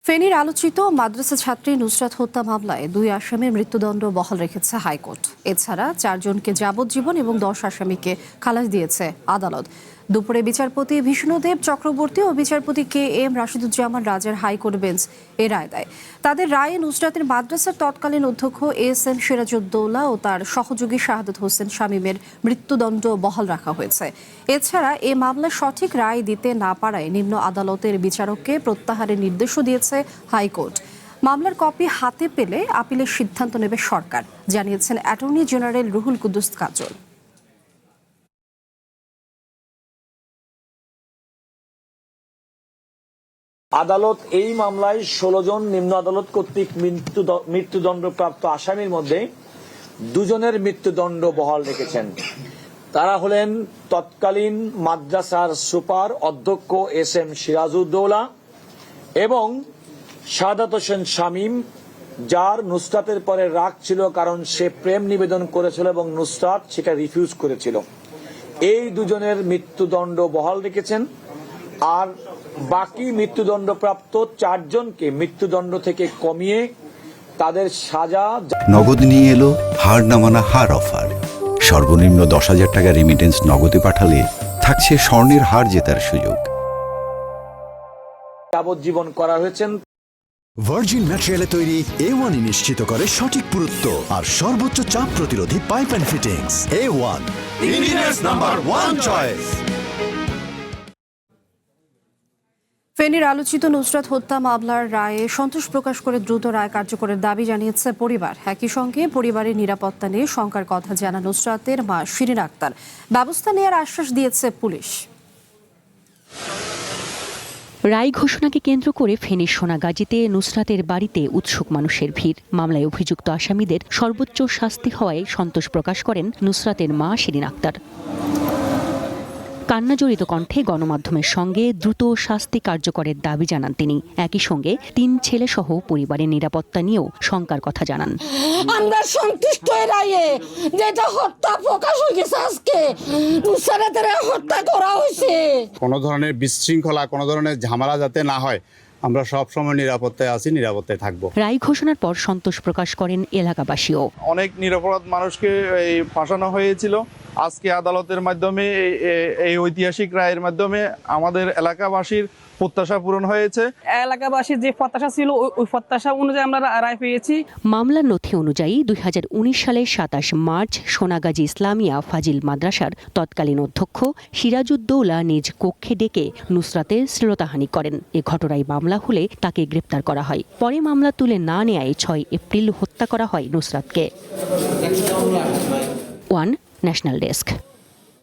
ফেনীর আলোচিত মাদ্রাসা ছাত্রী নুসরাত হত্যা মামলায় 2 আসামির মৃত্যুদণ্ড বহাল রেখেছে হাইকোর্ট। এছাড়া 4 জনকে যাবজ্জীবন এবং 10 আসামিকে খালাস দিয়েছে আদালত। দুপুরে বিচারপতি বিষ্ণুদেব চক্রবর্তী ও বিচারপতি কে এম রাশিদুজ্জামান রাজের হাইকোর্ট বেঞ্চ এ রায় দেয়। তাদের রায়ে নুসরাতের মাদ্রাসার তৎকালীন অধ্যক্ষ এস এম সিরাজউদ্দৌলা ও তার সহযোগী শাহাদাত হোসেন শামীমের মৃত্যুদণ্ড বহাল রাখা হয়েছে। এছাড়া এ মামলায় সঠিক রায় দিতে না পারায় নিম্ন আদালতের বিচারককে প্রত্যাহারের নির্দেশও দিয়েছে হাইকোর্ট। মামলার কপি হাতে পেলে আপিলের সিদ্ধান্ত নেবে সরকার, জানিয়েছেন অ্যাটর্নি জেনারেল রুহুল কুদ্দুস কাজল। আদালত এই মামলায় 16 জন নিম্ন আদালত কর্তৃক মৃত্যুদণ্ডপ্রাপ্ত আসামির মধ্যে 2 জনের মৃত্যুদণ্ড বহাল রেখেছেন। তারা হলেন তৎকালীন মাদ্রাসার সুপার অধ্যক্ষ এস এম সিরাজউদ্দৌলা এবং শাহাদাত হোসেন শামীম, যার নুসরাতের পরে রাগ ছিল কারণ সে প্রেম নিবেদন করেছিল এবং নুসরাত সেটা রিফিউজ করেছিল। এই 2 জনের মৃত্যুদণ্ড বহাল রেখেছেন। আর বাকি মৃত্যুদণ্ডপ্রাপ্ত 4 জনকে মৃত্যুদণ্ড থেকে কমিয়ে তাদের সাজা। নগদ নিয়ে এলো হার না মানা হার অফার। সর্বনিম্ন 10,000 টাকা রেমিটেন্স নগদে পাঠালে থাকছে স্বর্ণের হার জেতার সুযোগ। যাবজ্জীবন করা হয়েছেন। ভার্জিন ম্যাটেরিয়ালে তৈরি A1 নিশ্চিত করে সঠিক পুরুত্ব আর সর্বোচ্চ চাপ প্রতিরোধী pipe and fittings. A1 engineers number 1 choice. ফেনীর আলোচিত নুসরাত হত্যা মামলার রায়ে সন্তোষ প্রকাশ করে দ্রুত রায় কার্যকরের দাবি জানিয়েছে পরিবার। একই সঙ্গে পরিবারের নিরাপত্তা নিয়ে শঙ্কার কথা জানান নুসরাতের মা শিরিন আক্তার। ব্যবস্থা নেওয়ার আশ্বাস দিয়েছে পুলিশ। রায় ঘোষণাকে কেন্দ্র করে ফেনীর সোনাগাজীতে নুসরাতের বাড়িতে উৎসুক মানুষের ভিড়। মামলায় অভিযুক্ত আসামিদের সর্বোচ্চ শাস্তি হওয়ায় সন্তোষ প্রকাশ করেন নুসরাতের মা শিরিন আক্তার। কান্নাজড়িত কণ্ঠে গণমাধ্যমের সঙ্গে দ্রুত শাস্তি কার্যকরের দাবি জানান তিনি। একই সঙ্গে 3 ছেলে সহ পরিবারের নিরাপত্তা নিয়েও শঙ্কার কথা জানান। আমরা সন্তুষ্ট রায়ে যেটা হত্যা প্রকাশ হয়ে গেছে, আজকে নুসরাতের হত্যা করা হয়েছে। কোনো ধরনের বিশৃঙ্খলা, কোনো ধরনের ঝামেলা যাতে না হয়, আমরা সব সময় নিরাপত্তায় আছি, নিরাপত্তায় থাকবো। রায় ঘোষণার পর সন্তোষ প্রকাশ করেন এলাকাবাসীও। অনেক নিরপরাধ মানুষকে ফাঁসানো হয়েছিল। আজকে আদালতের মাধ্যমে এই ঐতিহাসিক রায়ের মাধ্যমে আমাদের এলাকাবাসীর প্রত্যাশা পূরণ হয়েছে। এলাকাবাসীর যে প্রত্যাশা ছিল ওই প্রত্যাশা অনুযায়ী আমরা রায় পেয়েছি। মামলার নথি অনুযায়ী 2019 সালের 27 মার্চ সোনাগাজী ইসলামিয়া ফাজিল মাদ্রাসার তৎকালীন অধ্যক্ষ সিরাজউদ্দৌলা নিজ কক্ষে ডেকে নুসরাতের শ্লীলতাহানি করেন। এ ঘটনায় মামলা হলে তাকে গ্রেপ্তার করা হয়। পরে মামলা তুলে না নেয়ায় 6 এপ্রিল হত্যা করা হয় নুসরাতকে। One national desk.